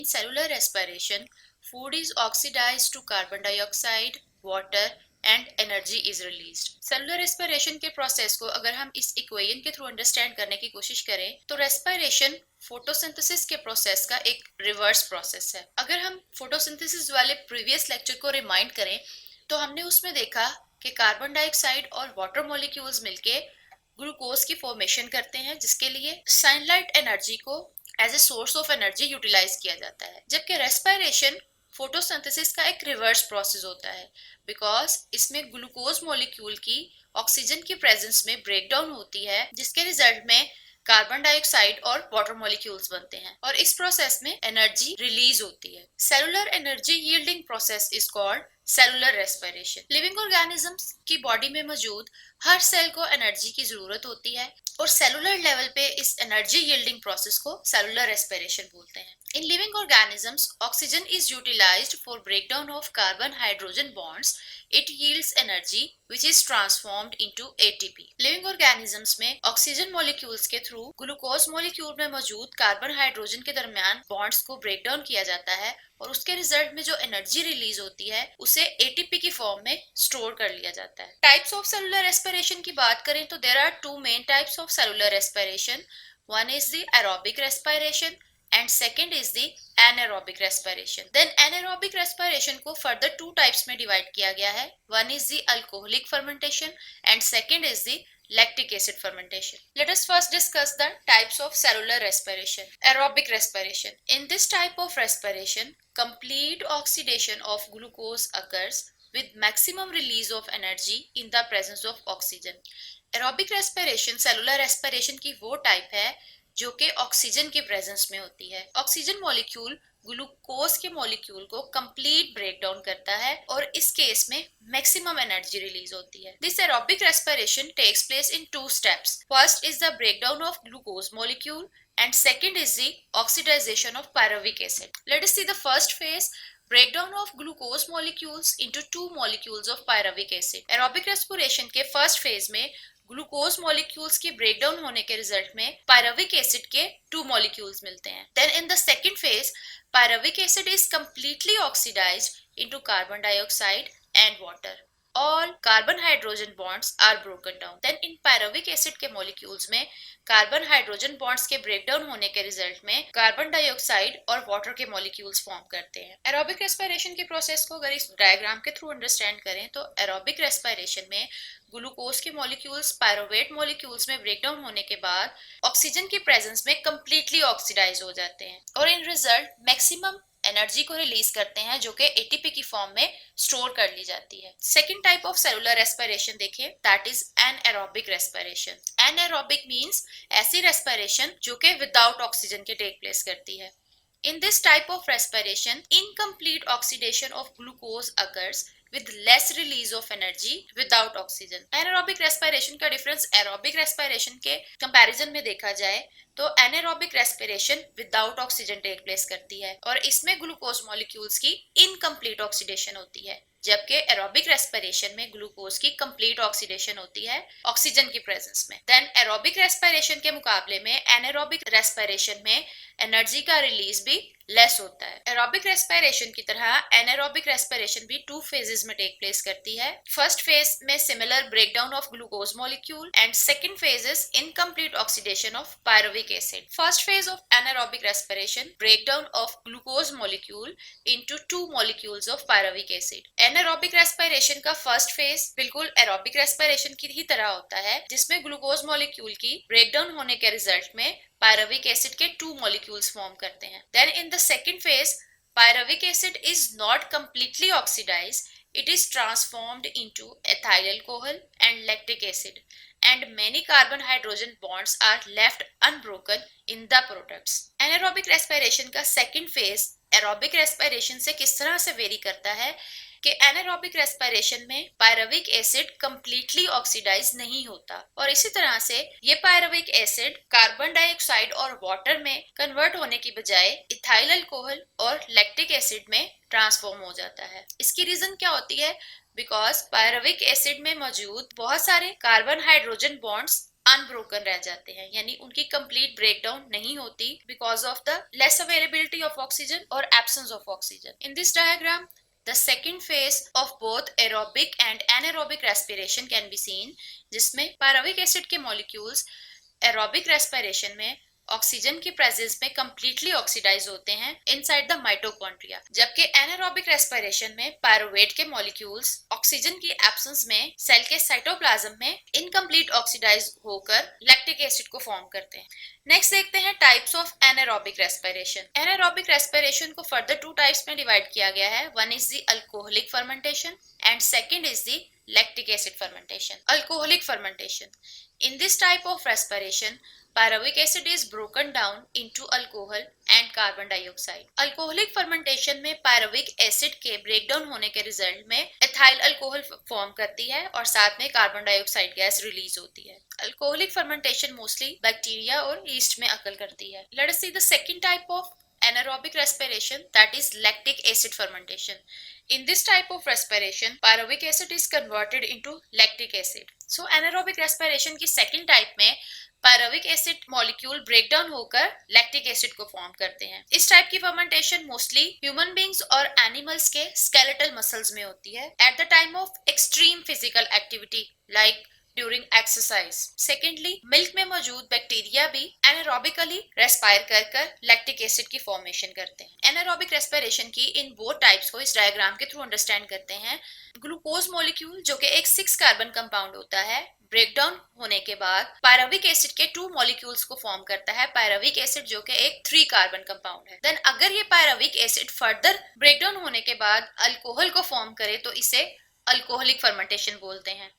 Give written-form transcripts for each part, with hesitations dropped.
In cellular respiration, food is oxidized to carbon dioxide, water and energy is released. Cellular respiration के process को अगर हम इस equation के थ्रू अंडरस्टैंड करने की कोशिश करें तो रेस्पिरेशन फोटोसिंथेसिस के प्रोसेस का एक रिवर्स प्रोसेस है। अगर हम फोटोसिंथेसिस वाले प्रीवियस लेक्चर को रिमाइंड करें तो हमने उसमें देखा कि कार्बन डाइऑक्साइड और वाटर मॉलिक्यूल्स मिलके ग्लूकोज की फॉर्मेशन करते हैं, जिसके लिए सनलाइट एनर्जी को as a source of energy utilise किया जाता है। जबकि रेस्पिरेशन फोटोसिंथेसिस का एक रिवर्स प्रोसेस होता है, बिकॉज इसमें ग्लूकोज मॉलिक्यूल की ऑक्सीजन की प्रेजेंस में ब्रेकडाउन होती है, जिसके रिजल्ट में कार्बन डाइऑक्साइड और वाटर मॉलिक्यूल्स बनते हैं और इस प्रोसेस में एनर्जी रिलीज होती है। Cellular energy yielding process is called cellular respiration. Living organisms की बॉडी में मौजूद हर सेल को एनर्जी की जरूरत होती है और सेलुलर लेवल पे इस एनर्जी यील्डिंग प्रोसेस को सेलुलर रेस्पिरेशन बोलते हैं। In living organisms, oxygen is utilized for breakdown of carbon-hydrogen bonds. It yields energy which is transformed into ATP. Living organisms में ऑक्सीजन मॉलिक्यूल्स के थ्रू ग्लूकोज मॉलिक्यूल में मौजूद carbon hydrogen के दरमियान bonds को break down किया जाता है और उसके रिजल्ट में जो एनर्जी रिलीज होती है उसे एटीपी की फॉर्म में स्टोर कर लिया जाता है। टाइप्स ऑफ सेलुलर रेस्पिरेशन की बात करें तो there are two main types of cellular respiration. One is the aerobic respiration and second is the anaerobic respiration. Then anaerobic respiration को further two types में divide किया गया है. One is the alcoholic fermentation and second is the lactic acid fermentation. Let us first discuss the types of cellular respiration. Aerobic respiration. In this type of respiration, complete oxidation of glucose occurs with maximum release of energy in the presence of oxygen. Aerobic respiration, cellular respiration की वो type है जो कि oxygen के presence में होती है। Oxygen molecule glucose के मॉलिक्यूल को कंप्लीट ब्रेक डाउन करता है और इस केस में मैक्सिमम एनर्जी रिलीज होती है। This aerobic respiration takes place in two steps. First is the breakdown of glucose molecule and second is the oxidization of pyruvic acid. Let us see the first phase, breakdown of glucose molecules into two molecules of pyruvic acid. Aerobic respiration के first phase में glucose molecules के breakdown होने के result में pyruvic acid के two molecules मिलते हैं। Then in the second phase pyruvic acid is completely oxidised into carbon dioxide and water. All carbon hydrogen bonds are broken down. Then in pyruvic acid के molecules में carbon hydrogen bonds के breakdown होने के result में carbon dioxide और water के molecules form करते हैं। एरोबिक रेस्पिरेशन के प्रोसेस को अगर इस डायग्राम के थ्रू अंडरस्टैंड करें तो एरोबिक रेस्पिरेशन में ग्लूकोज के मॉलिक्यूल्स पायरुवेट मॉलिक्यूल्स में ब्रेकडाउन होने के बाद ऑक्सीजन की प्रेजेंस में कंप्लीटली ऑक्सीडाइज हो जाते हैं और इन रिजल्ट मैक्सिमम एनर्जी को रिलीज करते हैं जो कि एटीपी की फॉर्म में स्टोर कर ली जाती है। Second type of cellular respiration देखिए, दैट इज एनाएरोबिक रेस्पिरेशन। एनाएरोबिक मींस ऐसी रेस्पिरेशन जो कि विदाउट ऑक्सीजन के टेक प्लेस करती है। In this type of respiration, incomplete oxidation of glucose occurs with less release of energy without oxygen. Anaerobic respiration का difference aerobic respiration के comparison में देखा जाए तो anaerobic respiration without oxygen take place करती है और इसमें glucose molecules की incomplete oxidation होती है, जबकि एरोबिक रेस्पिरेशन में ग्लूकोज की कंप्लीट ऑक्सीडेशन होती है ऑक्सीजन की प्रेजेंस में। देन एरोबिक रेस्पिरेशन के मुकाबले में एनाएरोबिक रेस्पिरेशन में एनर्जी का रिलीज भी लेस होता है। एरोबिक रेस्पिरेशन की तरह एनाएरोबिक रेस्पिरेशन भी टू फेजेस में टेक प्लेस करती है। फर्स्ट फेज में similar breakdown of glucose molecule and second phase is incomplete oxidation of pyruvic acid. First phase of anaerobic respiration, breakdown of glucose molecule into two molecules of pyruvic acid. Anaerobic respiration का first phase बिल्कुल aerobic respiration की ही तरह होता है, जिसमें glucose molecule की breakdown होने के रिजल्ट में पायरुविक एसिड के टू मॉलिक्यूल्स फॉर्म करते हैं। Then in the second phase pyruvic acid is not completely oxidized, it is transformed into ethyl alcohol and lactic acid and many carbon hydrogen bonds are left unbroken in the products. Anaerobic respiration का second phase aerobic respiration से किस तरह से very करता है कि एनाएरोबिक respiration में pyruvic acid completely oxidise नहीं होता और इसी तरह से ये पायरुविक एसिड कार्बन डाइऑक्साइड और वाटर में कन्वर्ट होने की बजाय इथाइल अल्कोहल और लैक्टिक एसिड में ट्रांसफॉर्म हो जाता है। इसकी रीजन क्या होती है? बिकॉज पायरुविक एसिड में मौजूद बहुत सारे कार्बन हाइड्रोजन बॉन्ड्स unbroken रह जाते हैं, यानी उनकी complete breakdown नहीं होती because of the less availability of oxygen or absence of oxygen. In this diagram, the second phase of both aerobic and anaerobic respiration can be seen, जिसमें pyruvic acid के molecules aerobic respiration में oxygen की presence में completely oxidise होते हैं inside the mitochondria, जबकि anaerobic respiration में pyruvate के मॉलिक्यूल्स ऑक्सीजन की एब्सेंस में सेल के साइटोप्लाज्म में इनकम्प्लीट ऑक्सीडाइज होकर लैक्टिक एसिड को फॉर्म करते हैं। नेक्स्ट देखते हैं types of anaerobic respiration. Anaerobic respiration को फर्दर टू टाइप्स में डिवाइड किया गया है। One is the alcoholic fermentation and second is the lactic acid fermentation. Alcoholic fermentation. In this type of respiration, pyruvic acid is broken down into alcohol and carbon dioxide. Alcoholic fermentation में pyruvic acid के breakdown होने के result में ethyl alcohol form करती है और साथ में carbon dioxide gas release होती है। Alcoholic fermentation mostly bacteria और yeast में occur करती है। Let us see the second type of anaerobic respiration, that is lactic acid fermentation. In this type of respiration, pyruvic acid is converted into lactic acid. So anaerobic respiration की second type में pyruvic acid molecule breakdown होकर lactic acid को form करते हैं। इस type की fermentation mostly human beings और animals के skeletal muscles में होती है at the time of extreme physical activity like during exercise. Secondly, milk में मौजूद बैक्टीरिया भी एनारोबिकली रेस्पायर कर लैक्टिक एसिड की फॉर्मेशन करते हैं। एनारोबिक रेस्पिरेशन की इन बोथ टाइप्स को इस डायग्राम के थ्रू अंडरस्टैंड करते हैं। ग्लूकोज मॉलिक्यूल जो कि एक 6 कार्बन कंपाउंड होता है, ब्रेकडाउन होने के बाद पायरुविक एसिड के 2 मॉलिक्यूल्स को फॉर्म करता है। पायरुविक एसिड जो कि एक 3 कार्बन कंपाउंड है। देन अगर ये पायरुविक एसिड फर्दर ब्रेकडाउन होने के बाद अल्कोहल को फॉर्म करे तो इसे अल्कोहलिक फर्मेंटेशन बोलते हैं।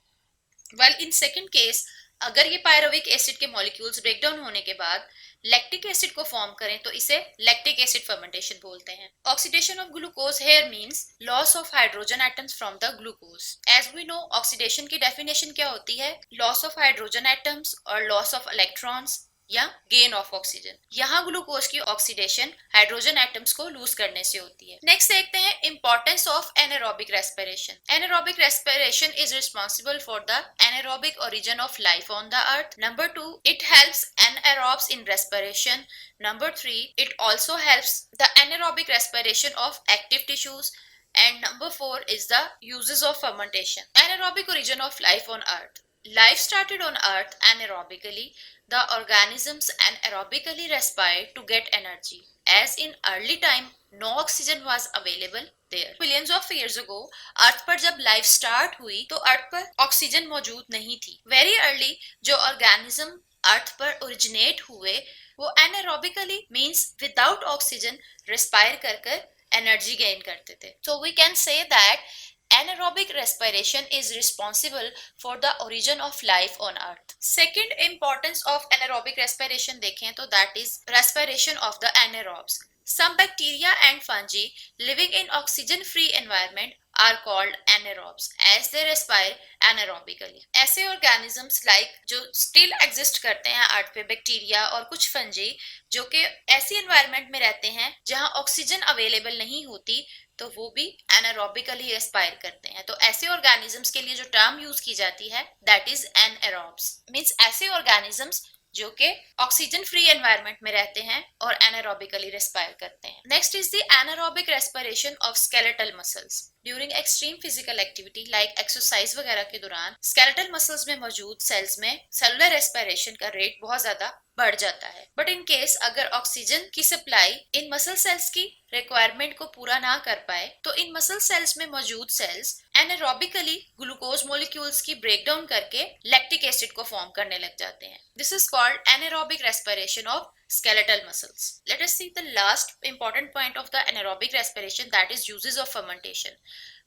Well, in second case, अगर ये पायरुविक एसिड के मॉलिक्यूल्स ब्रेकडाउन होने के बाद लैक्टिक एसिड को फॉर्म करें तो इसे लैक्टिक एसिड फर्मेंटेशन बोलते हैं। Oxidation of glucose here means loss of hydrogen atoms from the glucose. As we know, oxidation की डेफिनेशन क्या होती है? लॉस ऑफ हाइड्रोजन एटम्स और लॉस ऑफ इलेक्ट्रॉन्स या गेन ऑफ ऑक्सीजन। यहाँ ग्लूकोज की ऑक्सीडेशन हाइड्रोजन एटम्स को loose करने से होती है। नेक्स्ट देखते हैं importance of anaerobic respiration. Anaerobic respiration is responsible for the anaerobic origin of life on the earth. Number 2, it helps anaerobes in respiration. Number 3, it also helps the anaerobic respiration of active tissues. And number 4 is the uses of fermentation. Anaerobic origin of life on earth. Life started on earth anaerobically. The organisms anaerobically respired to get energy. As in early time, no oxygen was available there. Billions of years ago, अर्थ पर जब life start हुई तो अर्थ पर oxygen मौजूद नहीं थी। Very early जो organism अर्थ पर ओरिजिनेट हुए वो anaerobically means without oxygen respire कर एनर्जी गेन करते थे। So we can say that anaerobic respiration is responsible for the origin of life on earth. Second importance of anaerobic respiration देखें तो that is respiration of the anaerobes. Some bacteria and fungi living in oxygen free environment are called anaerobes as they respire anaerobically. ऐसे organisms like जो still exist करते हैं अर्थ पे, bacteria और कुछ fungi जो कि ऐसी एनवायरनमेंट में रहते हैं जहां ऑक्सीजन अवेलेबल नहीं होती तो वो भी एनारोबिकली रेस्पायर करते हैं। तो ऐसे ऑर्गेनिजम्स के लिए जो टर्म यूज की जाती है दैट इज एनारोब्स, मींस ऐसे ऑर्गेनिजम्स जो कि ऑक्सीजन फ्री एनवायरनमेंट में रहते हैं और एनारोबिकली रेस्पायर करते हैं। Next is the anaerobic respiration of skeletal muscles. During extreme physical activity like exercise वगैरह के दौरान स्केलेटल मसल्स में मौजूद सेल्स में सेलुलर रेस्पिरेशन का रेट बहुत ज्यादा बढ़ जाता है। बट इन केस अगर ऑक्सीजन की सप्लाई इन मसल सेल्स की रिक्वायरमेंट को पूरा ना कर पाए तो इन मसल सेल्स में मौजूद सेल्स एनारोबिकली ग्लूकोज मॉलिक्यूल्स की ब्रेकडाउन करके लैक्टिक एसिड को फॉर्म करने लग जाते हैं। This is called anaerobic respiration of skeletal muscles. Let us see the last important point of the anaerobic respiration, that is uses of fermentation.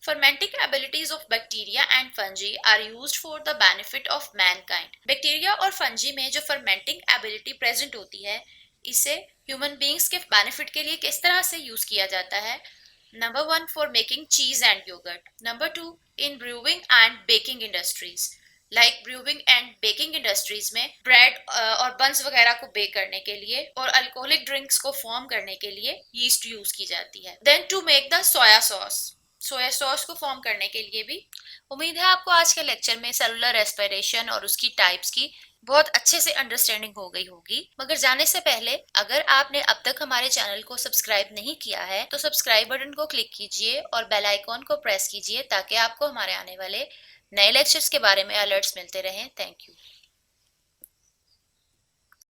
Fermenting abilities of bacteria and fungi are used for the benefit of mankind. Bacteria और fungi में जो fermenting ability present होती है इसे human beings के benefit के लिए किस तरह से use किया जाता है? Number 1, for making cheese and yogurt. Number 2, in brewing and baking industries. Like brewing and baking industries में ब्रेड और बंस वगैरह को बेक करने के लिए और अल्कोहलिक ड्रिंक्स को फॉर्म करने के लिए यीस्ट यूज की जाती है। Then to make the soya sauce. Soya sauce को फॉर्म करने के लिए भी। उम्मीद है आपको आज के लेक्चर में सेलुलर रेस्पिरेशन और उसकी टाइप्स की बहुत अच्छे से अंडरस्टैंडिंग हो गई होगी। मगर जाने से पहले अगर आपने अब तक हमारे चैनल को सब्सक्राइब नहीं किया है तो सब्सक्राइब बटन को क्लिक कीजिए और बेल आइकॉन को प्रेस कीजिए ताकि आपको हमारे आने वाले नए लेक्चर्स के बारे में अलर्ट्स मिलते रहें। Thank you.